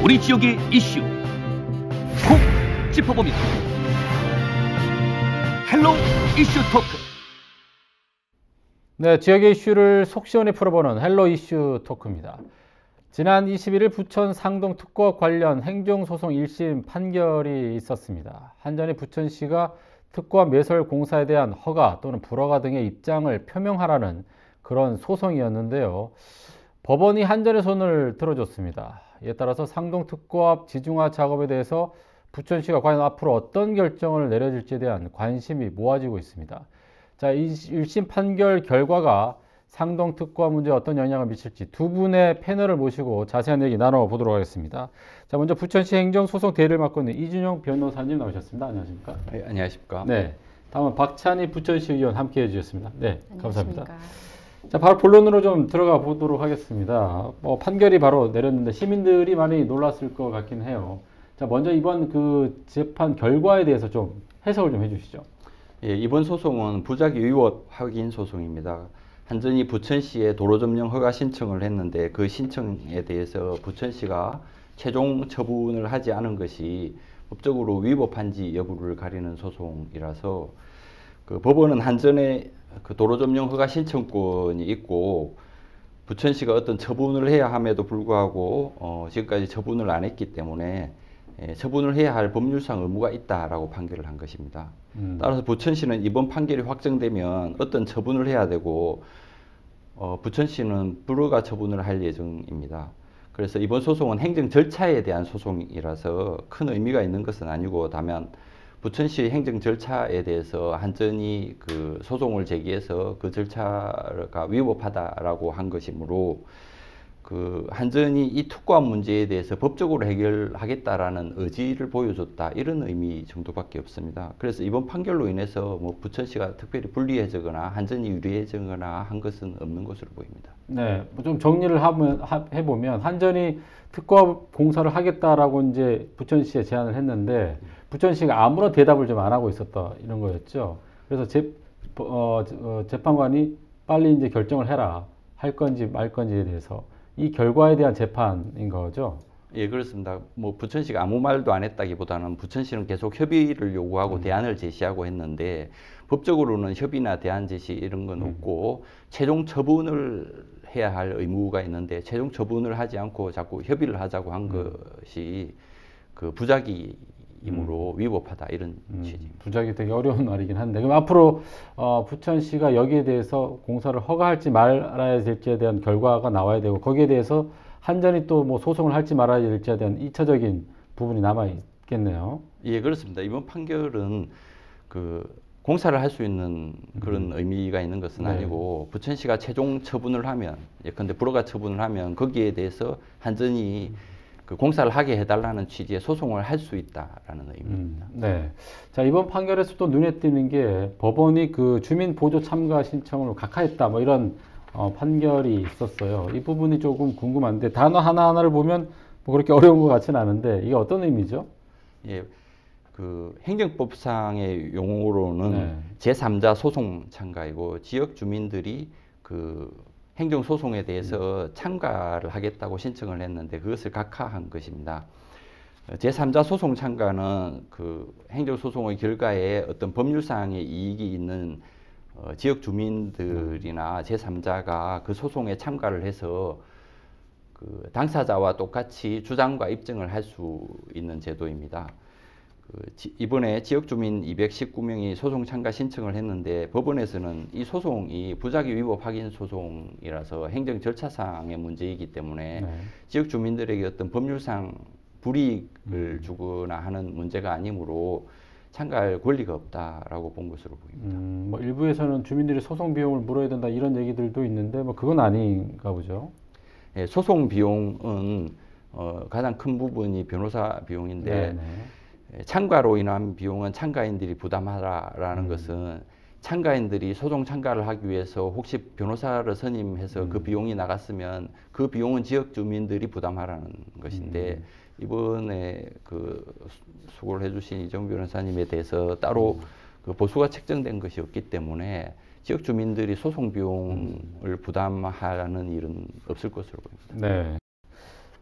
우리 지역의 이슈 콕 짚어봅니다. 헬로 이슈 토크. 네, 지역의 이슈를 속 시원히 풀어보는 헬로 이슈 토크입니다. 지난 21일 부천 상동 특구업 관련 행정소송 1심 판결이 있었습니다. 한전이 부천시가 특구업 매설 공사에 대한 허가 또는 불허가 등의 입장을 표명하라는 그런 소송이었는데요. 법원이 한전의 손을 들어줬습니다. 이에 따라서 상동 특구업 지중화 작업에 대해서 부천시가 과연 앞으로 어떤 결정을 내려줄지에 대한 관심이 모아지고 있습니다. 자, 이 1심 판결 결과가 상동 특구업 문제에 어떤 영향을 미칠지 두 분의 패널을 모시고 자세한 얘기 나눠보도록 하겠습니다. 자, 먼저 부천시 행정소송 대리를 맡고 있는 이준용 변호사님 나오셨습니다. 안녕하십니까? 네, 안녕하십니까? 네, 다음은 박찬희 부천시 의원 함께 해주셨습니다. 네, 감사합니다. 안녕하십니까? 자, 바로 본론으로 좀 들어가 보도록 하겠습니다. 판결이 바로 내렸는데 시민들이 많이 놀랐을 것 같긴 해요. 자, 먼저 이번 그 재판 결과에 대해서 좀 해석을 좀 해주시죠. 예, 이번 소송은 부작위 위법 확인 소송입니다. 한전이 부천시에 도로 점령 허가 신청을 했는데 그 신청에 대해서 부천시가 최종 처분을 하지 않은 것이 법적으로 위법한지 여부를 가리는 소송이라서 그 법원은 한전의 그 도로 점령 허가 신청권이 있고 부천시가 어떤 처분을 해야 함에도 불구하고 지금까지 처분을 안 했기 때문에 처분을 해야 할 법률상 의무가 있다라고 판결을 한 것입니다. 따라서 부천시는 이번 판결이 확정되면 어떤 처분을 해야 되고 부천시는 불허가 처분을 할 예정입니다. 그래서 이번 소송은 행정 절차에 대한 소송이라서 큰 의미가 있는 것은 아니고 다만 부천시 행정 절차에 대해서 한전이 그 소송을 제기해서 그 절차가 위법하다라고 한 것이므로 그 한전이 이 특구업 문제에 대해서 법적으로 해결하겠다라는 의지를 보여줬다 이런 의미 정도밖에 없습니다. 그래서 이번 판결로 인해서 뭐 부천시가 특별히 불리해지거나 한전이 유리해지거나 한 것은 없는 것으로 보입니다. 네, 좀 정리를 해보면 한전이 특구업 공사를 하겠다라고 이제 부천시에 제안을 했는데 부천시가 아무런 대답을 좀 안 하고 있었다 이런 거였죠. 그래서 재판관이 빨리 이제 결정을 해라, 할 건지 말 건지에 대해서. 이 결과에 대한 재판인 거죠? 예, 그렇습니다. 뭐 부천시가 아무 말도 안 했다기보다는 부천시는 계속 협의를 요구하고 대안을 제시하고 했는데 법적으로는 협의나 대안 제시 이런 건 없고 최종 처분을 해야 할 의무가 있는데 최종 처분을 하지 않고 자꾸 협의를 하자고 한 것이 그 부작위이므로 위법하다 이런 취지입니다. 부작위 되게 어려운 말이긴 한데 그럼 앞으로 부천시가 여기에 대해서 공사를 허가할지 말아야 될지에 대한 결과가 나와야 되고 거기에 대해서 한전이 또 뭐 소송을 할지 말아야 될지에 대한 2차적인 부분이 남아 있겠네요. 예, 그렇습니다. 이번 판결은 그 공사를 할 수 있는 그런 의미가 있는 것은 아니고 부천시가 최종 처분을 하면 예컨대 불허가 처분을 하면 거기에 대해서 한전이 그 공사를 하게 해달라는 취지의 소송을 할 수 있다라는 의미입니다. 네. 자, 이번 판결에서 또 눈에 띄는 게 법원이 그 주민 보조 참가 신청을 각하했다 뭐 이런 판결이 있었어요. 이 부분이 조금 궁금한데 단어 하나하나를 보면 뭐 그렇게 어려운 것 같지는 않은데 이게 어떤 의미죠? 예, 그 행정법상의 용어로는 제3자 소송 참가이고 지역 주민들이 그 행정소송에 대해서 참가를 하겠다고 신청을 했는데 그것을 각하한 것입니다. 제3자 소송 참가는 그 행정소송의 결과에 어떤 법률상의 이익이 있는 지역 주민들이나 제3자가 그 소송에 참가를 해서 그 당사자와 똑같이 주장과 입증을 할 수 있는 제도입니다. 이번에 지역주민 219명이 소송 참가 신청을 했는데 법원에서는 이 소송이 부작위 위법 확인 소송이라서 행정 절차상의 문제이기 때문에 지역주민들에게 어떤 법률상 불이익을 주거나 하는 문제가 아니므로 참가할 권리가 없다라고 본 것으로 보입니다. 뭐 일부에서는 주민들이 소송 비용을 물어야 된다 이런 얘기들도 있는데 뭐 그건 아닌가 보죠. 예, 소송 비용은 가장 큰 부분이 변호사 비용인데 참가로 인한 비용은 참가인들이 부담하라라는 것은 참가인들이 소송 참가를 하기 위해서 혹시 변호사를 선임해서 그 비용이 나갔으면 그 비용은 지역 주민들이 부담하라는 것인데 이번에 그 수고를 해주신 이정 변호사님에 대해서 따로 그 보수가 책정된 것이 없기 때문에 지역 주민들이 소송 비용을 부담하라는 일은 없을 것으로 보입니다. 네.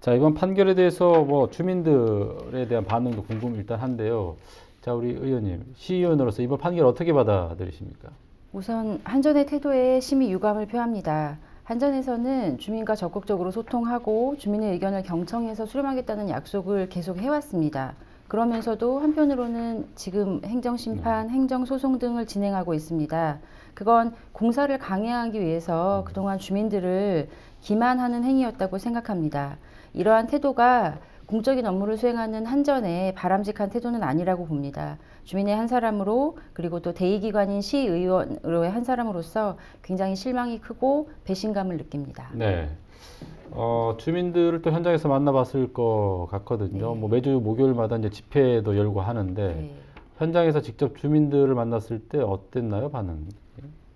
자, 이번 판결에 대해서 뭐 주민들에 대한 반응도 궁금 일단 한데요. 자, 우리 의원님, 시의원으로서 이번 판결 어떻게 받아들이십니까? 우선 한전의 태도에 심히 유감을 표합니다. 한전에서는 주민과 적극적으로 소통하고 주민의 의견을 경청해서 수렴하겠다는 약속을 계속 해왔습니다. 그러면서도 한편으로는 지금 행정심판, 행정소송 등을 진행하고 있습니다. 그건 공사를 강행하기 위해서 그동안 주민들을 기만하는 행위였다고 생각합니다. 이러한 태도가 공적인 업무를 수행하는 한전의 바람직한 태도는 아니라고 봅니다. 주민의 한 사람으로 그리고 또 대의기관인 시의원으로의 한 사람으로서 굉장히 실망이 크고 배신감을 느낍니다. 네. 주민들을 또 현장에서 만나봤을 것 같거든요. 네. 뭐 매주 목요일마다 이제 집회도 열고 하는데 네. 현장에서 직접 주민들을 만났을 때 어땠나요, 반응?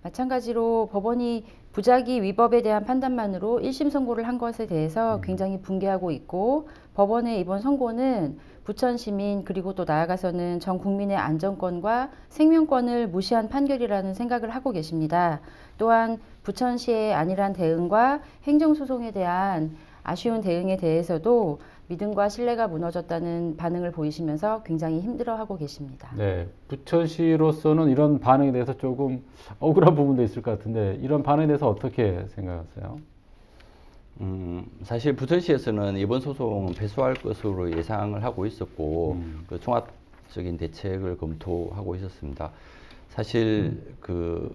마찬가지로 법원이 부작위 위법에 대한 판단만으로 1심 선고를 한 것에 대해서 굉장히 분개하고 있고 법원의 이번 선고는 부천 시민 그리고 또 나아가서는 전 국민의 안전권과 생명권을 무시한 판결이라는 생각을 하고 계십니다. 또한 부천시의 안일한 대응과 행정소송에 대한 아쉬운 대응에 대해서도 믿음과 신뢰가 무너졌다는 반응을 보이시면서 굉장히 힘들어하고 계십니다. 네, 부천시로서는 이런 반응에 대해서 조금 억울한 부분도 있을 것 같은데 이런 반응에 대해서 어떻게 생각하세요? 사실 부천시에서는 이번 소송은 패소할 것으로 예상을 하고 있었고 그 종합적인 대책을 검토하고 있었습니다. 사실 그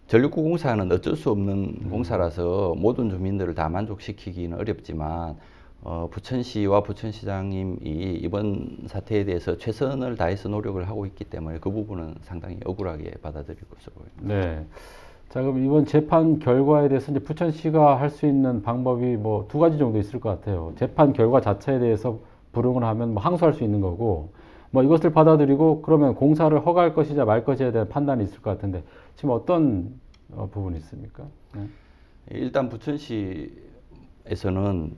전력구 공사는 어쩔 수 없는 공사라서 모든 주민들을 다 만족시키기는 어렵지만 부천시와 부천시장님이 이번 사태에 대해서 최선을 다해서 노력을 하고 있기 때문에 그 부분은 상당히 억울하게 받아들일 것으로 보입니다. 네. 자, 그럼 이번 재판 결과에 대해서 이제 부천시가 할 수 있는 방법이 뭐 두 가지 정도 있을 것 같아요. 재판 결과 자체에 대해서 불응을 하면 뭐 항소할 수 있는 거고, 뭐 이것을 받아들이고 그러면 공사를 허가할 것이냐 말 것이냐에 대한 판단이 있을 것 같은데 지금 어떤 부분이 있습니까? 네. 일단 부천시에서는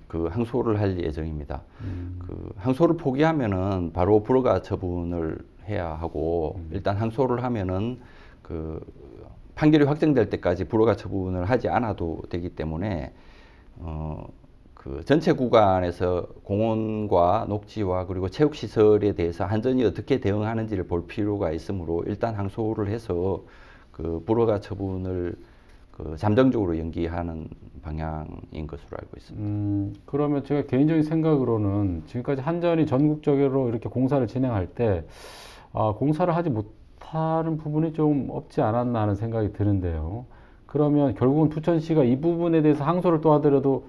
그 항소를 할 예정입니다. 그 항소를 포기하면은 바로 불허가 처분을 해야 하고 일단 항소를 하면은 그 판결이 확정될 때까지 불허가 처분을 하지 않아도 되기 때문에 그 전체 구간에서 공원과 녹지와 그리고 체육시설에 대해서 한전이 어떻게 대응하는지를 볼 필요가 있으므로 일단 항소를 해서 그 불허가 처분을 그 잠정적으로 연기하는 방향인 것으로 알고 있습니다. 그러면 제가 개인적인 생각으로는 지금까지 한전이 전국적으로 이렇게 공사를 진행할 때 공사를 하지 못하는 부분이 좀 없지 않았나 하는 생각이 드는데요. 그러면 결국은 부천시가 이 부분에 대해서 항소를 또 하더라도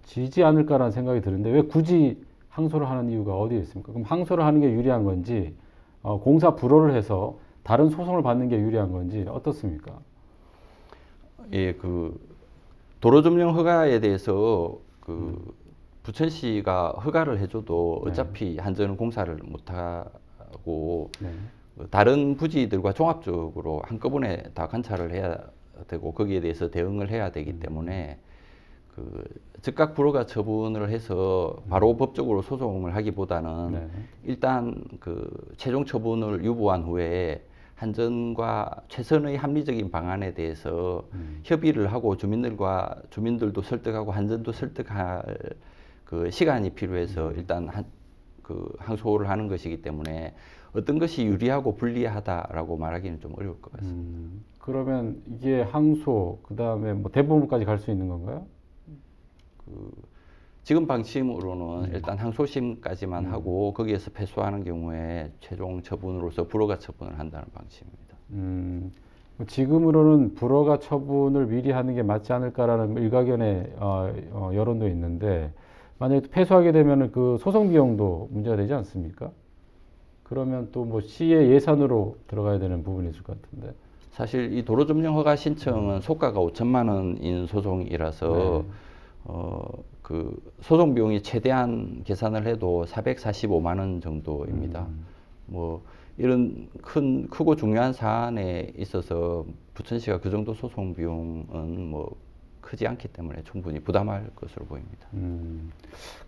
지지 않을까라는 생각이 드는데 왜 굳이 항소를 하는 이유가 어디에 있습니까? 그럼 항소를 하는 게 유리한 건지 공사 불허를 해서 다른 소송을 받는 게 유리한 건지 어떻습니까? 예, 그 도로 점령 허가에 대해서 그 부천시가 허가를 해줘도 어차피 한전은 공사를 못하고 다른 부지들과 종합적으로 한꺼번에 다 관찰을 해야 되고 거기에 대해서 대응을 해야 되기 때문에 그 즉각 불허가 처분을 해서 바로 법적으로 소송을 하기보다는 일단 그 최종 처분을 유보한 후에 한전과 최선의 합리적인 방안에 대해서 협의를 하고 주민들도 설득하고 한전도 설득할 그 시간이 필요해서 일단 그 항소를 하는 것이기 때문에 어떤 것이 유리하고 불리하다라고 말하기는 좀 어려울 것 같습니다. 그러면 이게 항소 그다음에 뭐 대법원까지 갈 수 있는 건가요? 지금 방침으로는 일단 항소심까지만 하고 거기에서 패소하는 경우에 최종 처분으로서 불허가 처분을 한다는 방침입니다. 지금으로는 불허가 처분을 미리 하는 게 맞지 않을까라는 일가견의 여론도 있는데 만약에 패소하게 되면 그 소송 비용도 문제가 되지 않습니까? 그러면 또 뭐 시의 예산으로 들어가야 되는 부분이 있을 것 같은데. 사실 이 도로 점령 허가 신청은 소가가 5천만 원인 소송이라서 그 소송 비용이 최대한 계산을 해도 445만 원 정도입니다. 뭐 이런 크고 중요한 사안에 있어서 부천시가 그 정도 소송 비용은 뭐 크지 않기 때문에 충분히 부담할 것으로 보입니다.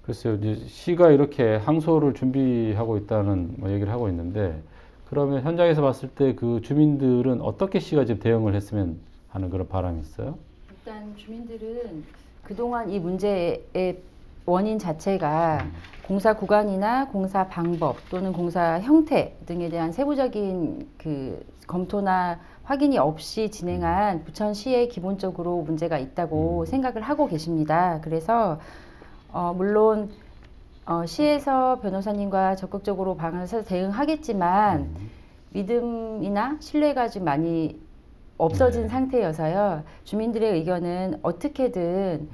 글쎄요, 이제 시가 이렇게 항소를 준비하고 있다는 뭐 얘기를 하고 있는데 그러면 현장에서 봤을 때 그 주민들은 어떻게 시가 지금 대응을 했으면 하는 그런 바람이 있어요? 일단 주민들은 그동안 이 문제에 원인 자체가 공사 구간이나 공사 방법 또는 공사 형태 등에 대한 세부적인 그 검토나 확인이 없이 진행한 부천시에 기본적으로 문제가 있다고 생각을 하고 계십니다. 그래서 물론 시에서 변호사님과 적극적으로 방안을 찾아 대응하겠지만 믿음이나 신뢰가 좀 많이 없어진 상태여서요. 주민들의 의견은 어떻게든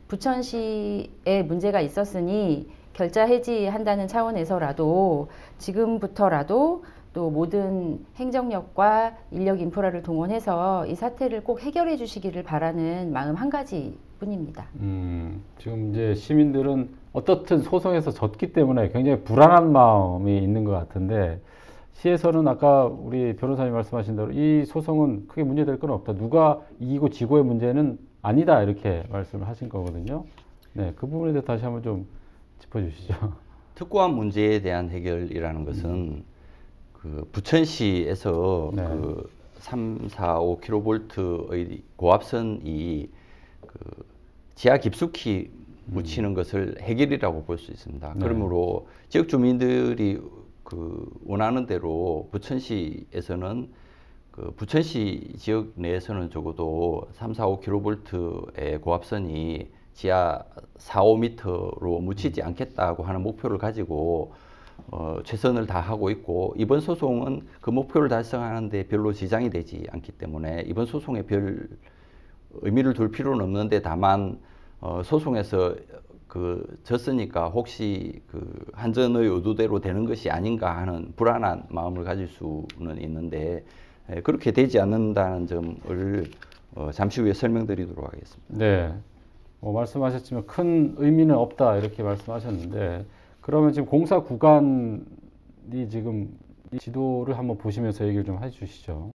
부천시에 문제가 있었으니 결자 해지한다는 차원에서라도 지금부터라도 또 모든 행정력과 인력 인프라를 동원해서 이 사태를 꼭 해결해 주시기를 바라는 마음 한 가지 뿐입니다. 지금 이제 시민들은 어떻든 소송에서 졌기 때문에 굉장히 불안한 마음이 있는 것 같은데 시에서는 아까 우리 변호사님 말씀하신 대로 이 소송은 크게 문제될 건 없다. 누가 이기고 지고의 문제는 아니다. 이렇게 말씀을 하신 거거든요. 네, 그 부분에 대해서 다시 한번 좀 짚어주시죠. 특고한 문제에 대한 해결이라는 것은 그 부천시에서 네. 그 345kV의 고압선이 그 지하 깊숙이 묻히는 것을 해결이라고 볼 수 있습니다. 네. 그러므로 지역 주민들이 그 원하는 대로 부천시에서는 그 부천시 지역 내에서는 적어도 345kV의 고압선이 지하 4, 5m로 묻히지 않겠다고 하는 목표를 가지고 최선을 다하고 있고 이번 소송은 그 목표를 달성하는 데 별로 지장이 되지 않기 때문에 이번 소송에 별 의미를 둘 필요는 없는데 다만 소송에서 그 졌으니까 혹시 그 한전의 의도대로 되는 것이 아닌가 하는 불안한 마음을 가질 수는 있는데 그렇게 되지 않는다는 점을 잠시 후에 설명드리도록 하겠습니다. 네, 말씀하셨지만 큰 의미는 없다 이렇게 말씀하셨는데 그러면 지금 공사 구간이 지금 지도를 한번 보시면서 얘기를 좀 해주시죠.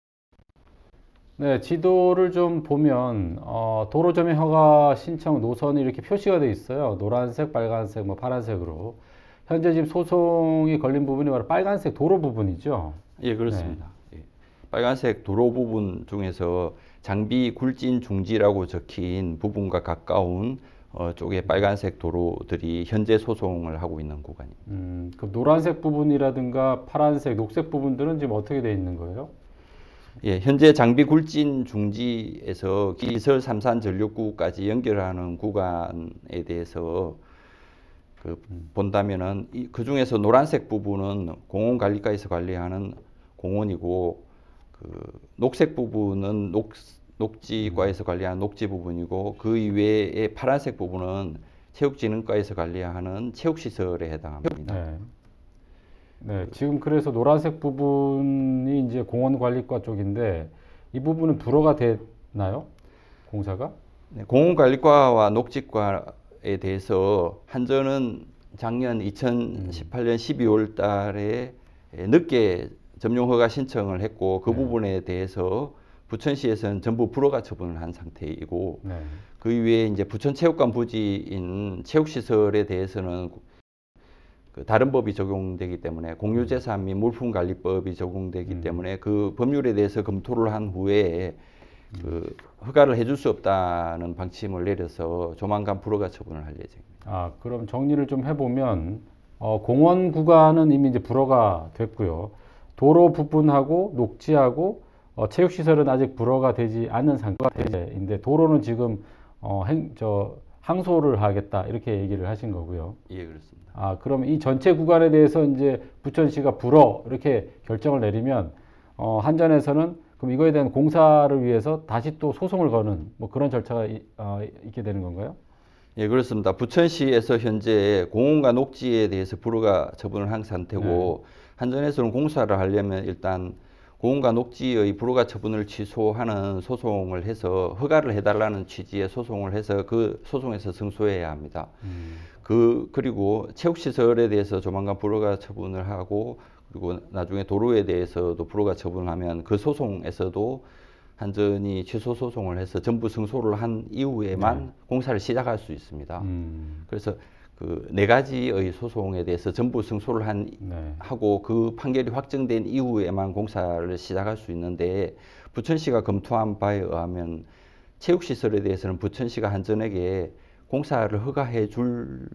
네, 지도를 좀 보면 도로 점용 허가 신청 노선이 이렇게 표시가 되어 있어요. 노란색, 빨간색, 뭐 파란색으로. 현재 지금 소송이 걸린 부분이 바로 빨간색 도로 부분이죠. 예, 그렇습니다. 예. 빨간색 도로 부분 중에서 장비 굴진 중지라고 적힌 부분과 가까운 쪽에 빨간색 도로들이 현재 소송을 하고 있는 구간입니다. 그 노란색 부분이라든가 파란색, 녹색 부분들은 지금 어떻게 되어 있는 거예요? 예, 현재 장비 굴진 중지에서 기설 삼산 전력구까지 연결하는 구간에 대해서 본다면은 그 중에서 노란색 부분은 공원관리과에서 관리하는 공원이고 그 녹색 부분은 녹지과에서 관리하는 녹지 부분이고 그 이외에 파란색 부분은 체육진흥과에서 관리하는 체육시설에 해당합니다. 네. 네, 지금 그래서 노란색 부분이 이제 공원관리과 쪽인데 이 부분은 불허가 됐나요? 공사가? 네, 공원관리과와 녹지과에 대해서 한전은 작년 2018년 12월 달에 늦게 점용허가 신청을 했고 그 부분에 대해서 부천시에서는 전부 불허가 처분을 한 상태이고 네. 그 이외에 이제 부천체육관 부지인 체육시설에 대해서는 다른 법이 적용되기 때문에 공유재산 및 물품관리법이 적용되기 때문에 그 법률에 대해서 검토를 한 후에 그 허가를 해줄 수 없다는 방침을 내려서 조만간 불허가 처분을 할 예정입니다. 그럼 정리를 좀 해보면 공원 구간은 이미 이제 불허가 됐고요. 도로 부분하고 녹지하고 체육시설은 아직 불허가 되지 않는 상태인데 도로는 지금 항소를 하겠다 이렇게 얘기를 하신 거고요. 예, 그렇습니다. 그럼 이 전체 구간에 대해서 이제 부천시가 불허 이렇게 결정을 내리면 한전에서는 그럼 이거에 대한 공사를 위해서 다시 또 소송을 거는 뭐 그런 절차가 있게 되는 건가요? 예, 그렇습니다. 부천시에서 현재 공원과 녹지에 대해서 불허가 처분을 한 상태고 한전에서는 공사를 하려면 일단 공원과 녹지의 불허가 처분을 취소하는 소송을 해서 허가를 해달라는 취지의 소송을 해서 그 소송에서 승소해야 합니다. 그리고 체육시설에 대해서 조만간 불허가 처분을 하고 그리고 나중에 도로에 대해서도 불허가 처분을 하면 그 소송에서도 한전이 취소 소송을 해서 전부 승소를 한 이후에만 공사를 시작할 수 있습니다. 그래서 그 네 가지의 소송에 대해서 전부 승소를 하고 그 판결이 확정된 이후에만 공사를 시작할 수 있는데 부천시가 검토한 바에 의하면 체육시설에 대해서는 부천시가 한전에게 공사를 허가해 줄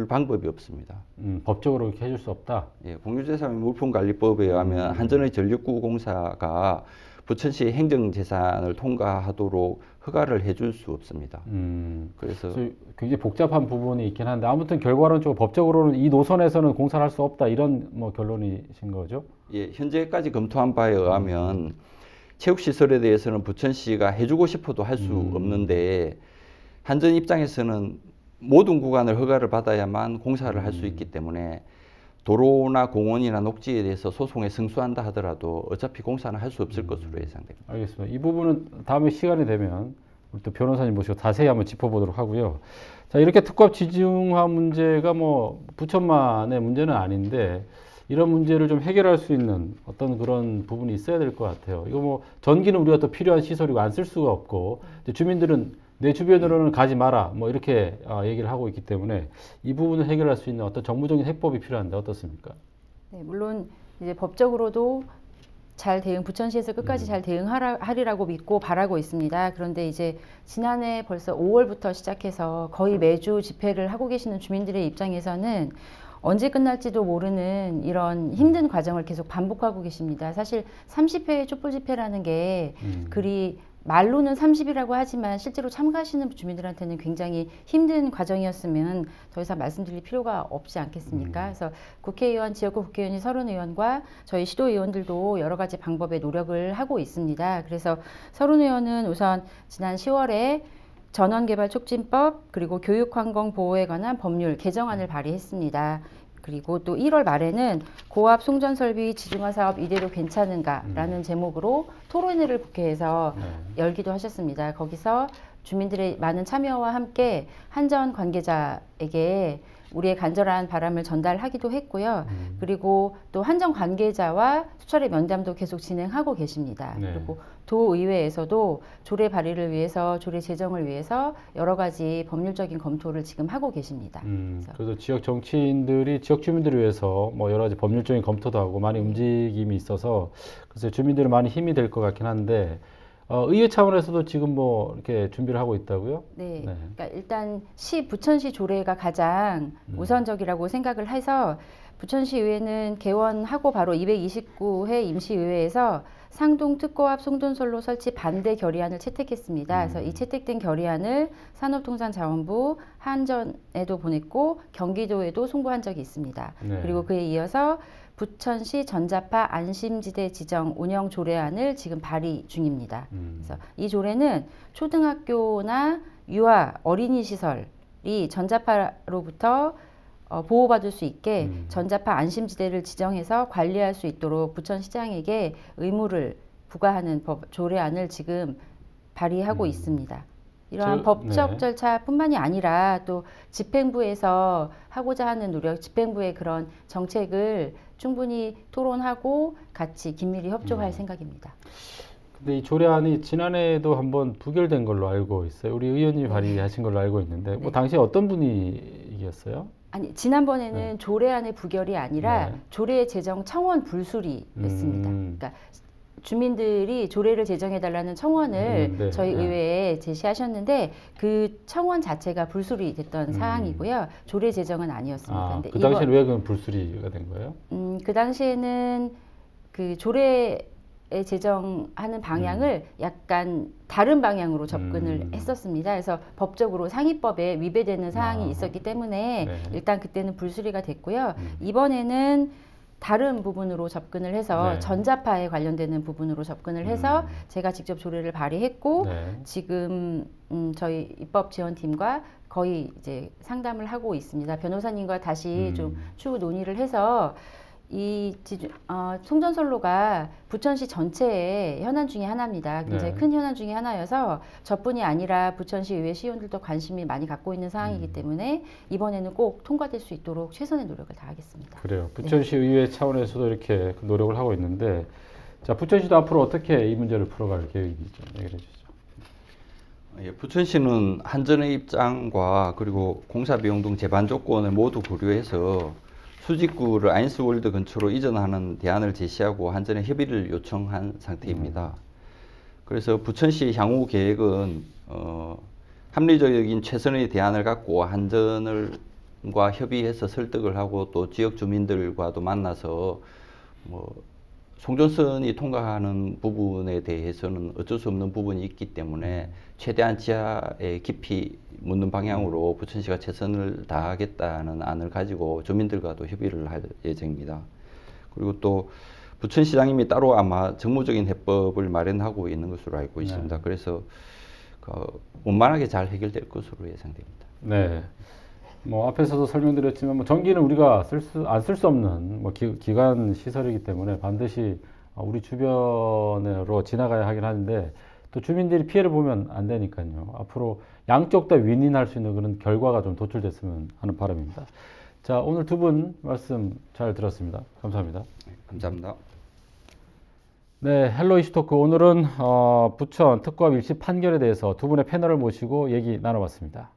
방법이 없습니다. 법적으로 이렇게 해줄 수 없다. 예, 공유재산 물품관리법에 의하면 한전의 전력구 공사가 부천시 행정재산을 통과하도록 허가를 해줄 수 없습니다. 그래서 굉장히 복잡한 부분이 있긴 한데 아무튼 결과론적으로 법적으로는 이 노선에서는 공사를 할 수 없다 이런 뭐 결론이신 거죠? 예, 현재까지 검토한 바에 의하면 체육시설에 대해서는 부천시가 해주고 싶어도 할 수 없는데 한전 입장에서는 모든 구간을 허가를 받아야만 공사를 할 수 있기 때문에 도로나 공원이나 녹지에 대해서 소송에 승소한다 하더라도 어차피 공사는 할 수 없을 것으로 예상됩니다. 알겠습니다. 이 부분은 다음에 시간이 되면 우리 또 변호사님 모시고 자세히 한번 짚어보도록 하고요. 자, 이렇게 특급 지중화 문제가 뭐 부천만의 문제는 아닌데 이런 문제를 좀 해결할 수 있는 어떤 그런 부분이 있어야 될 것 같아요. 이거 뭐 전기는 우리가 또 필요한 시설이고 안 쓸 수가 없고 주민들은 내 주변으로는 가지 마라 뭐 이렇게 얘기를 하고 있기 때문에 이 부분을 해결할 수 있는 어떤 정무적인 해법이 필요한데 어떻습니까? 네, 물론 이제 법적으로도 부천시에서 끝까지 잘 대응하리라고 믿고 바라고 있습니다. 그런데 이제 지난해 벌써 5월부터 시작해서 거의 매주 집회를 하고 계시는 주민들의 입장에서는 언제 끝날지도 모르는 이런 힘든 과정을 계속 반복하고 계십니다. 사실 30회의 촛불 집회라는 게 그리 말로는 30이라고 하지만 실제로 참가하시는 주민들한테는 굉장히 힘든 과정이었으면 더 이상 말씀드릴 필요가 없지 않겠습니까? 그래서 국회의원, 지역구 국회의원이 30의원과 저희 시도의원들도 여러 가지 방법의 노력을 하고 있습니다. 그래서 30의원은 우선 지난 10월에 전원개발촉진법 그리고 교육환경보호에 관한 법률 개정안을 발의했습니다. 그리고 또 1월 말에는 고압 송전설비 지중화 사업 이대로 괜찮은가라는 제목으로 토론회를 국회에서 열기도 하셨습니다. 거기서 주민들의 많은 참여와 함께 한전 관계자에게 우리의 간절한 바람을 전달하기도 했고요. 그리고 또 한전 관계자와 수차례 면담도 계속 진행하고 계십니다. 그리고 도의회에서도 조례 발의를 위해서 조례 제정을 위해서 여러 가지 법률적인 검토를 지금 하고 계십니다. 그래서 지역 정치인들이 지역 주민들을 위해서 뭐 여러 가지 법률적인 검토도 하고 많이 움직임이 있어서 그래서 주민들은 많이 힘이 될 것 같긴 한데 의회 차원에서도 지금 뭐 이렇게 준비를 하고 있다고요? 네. 그러니까 일단 부천시 조례가 가장 우선적이라고 생각을 해서 부천시 의회는 개원하고 바로 229회 임시의회에서 상동 특고압 송전솔로 설치 반대 결의안을 채택했습니다. 그래서 이 채택된 결의안을 산업통상자원부 한전에도 보냈고 경기도에도 송부한 적이 있습니다. 그리고 그에 이어서 부천시 전자파 안심지대 지정 운영 조례안을 지금 발의 중입니다. 그래서 이 조례는 초등학교나 유아 어린이 시설이 전자파로부터 보호받을 수 있게 전자파 안심지대를 지정해서 관리할 수 있도록 부천시장에게 의무를 부과하는 조례안을 지금 발의하고 있습니다. 이러한 법적 절차뿐만이 아니라 또 집행부에서 하고자 하는 노력, 집행부의 그런 정책을 충분히 토론하고 같이 긴밀히 협조할 생각입니다. 근데 이 조례안이 지난해에도 한번 부결된 걸로 알고 있어요. 우리 의원님이 발의하신 걸로 알고 있는데 뭐 당시에 어떤 분위기였어요? 아니, 지난번에는 조례안의 부결이 아니라 조례 제정 청원 불수리였습니다. 그러니까 주민들이 조례를 제정해달라는 청원을 저희 의회에 제시하셨는데 그 청원 자체가 불수리 됐던 사항이고요. 조례 제정은 아니었습니다. 근데 그 당시에는 왜 그건 불수리가 된 거예요? 그 당시에는 그 조례에 제정하는 방향을 약간 다른 방향으로 접근을 했었습니다. 그래서 법적으로 상위법에 위배되는 사항이 있었기 때문에 일단 그때는 불수리가 됐고요. 이번에는 다른 부분으로 접근을 해서 전자파에 관련되는 부분으로 접근을 해서 제가 직접 조례를 발의했고 지금 저희 입법지원팀과 거의 이제 상담을 하고 있습니다. 변호사님과 다시 좀 추후 논의를 해서 이 송전솔로가 부천시 전체의 현안 중에 하나입니다. 굉장히 큰 현안 중에 하나여서 저뿐이 아니라 부천시 의회 시의원들도 관심이 많이 갖고 있는 사항이기 때문에 이번에는 꼭 통과될 수 있도록 최선의 노력을 다하겠습니다. 그래요. 부천시 의회 차원에서도 이렇게 노력을 하고 있는데 자, 부천시도 앞으로 어떻게 이 문제를 풀어갈 계획인지 좀 얘기해 주시죠. 예, 부천시는 한전의 입장과 그리고 공사 비용 등 제반 조건을 모두 고려해서 수직구를 아인스월드 근처로 이전하는 대안을 제시하고 한전에 협의를 요청한 상태입니다. 그래서 부천시 향후 계획은 합리적인 최선의 대안을 갖고 한전과 협의해서 설득을 하고 또 지역 주민들과도 만나서 뭐 송전선이 통과하는 부분에 대해서는 어쩔 수 없는 부분이 있기 때문에 최대한 지하에 깊이 묻는 방향으로 부천시가 최선을 다하겠다는 안을 가지고 주민들과도 협의를 할 예정입니다. 그리고 또 부천시장님이 따로 아마 정무적인 해법을 마련하고 있는 것으로 알고 있습니다. 그래서 원만하게 잘 해결될 것으로 예상됩니다. 네. 뭐 앞에서도 설명드렸지만 뭐 전기는 우리가 안 쓸 수 없는 뭐 기관 시설이기 때문에 반드시 우리 주변으로 지나가야 하긴 하는데 또 주민들이 피해를 보면 안 되니까요. 앞으로 양쪽 다 윈윈할 수 있는 그런 결과가 좀 도출됐으면 하는 바람입니다. 자, 오늘 두 분 말씀 잘 들었습니다. 감사합니다. 네, 감사합니다. 네, 헬로 이슈 토크 오늘은 부천 특검 1심 판결에 대해서 두 분의 패널을 모시고 얘기 나눠봤습니다.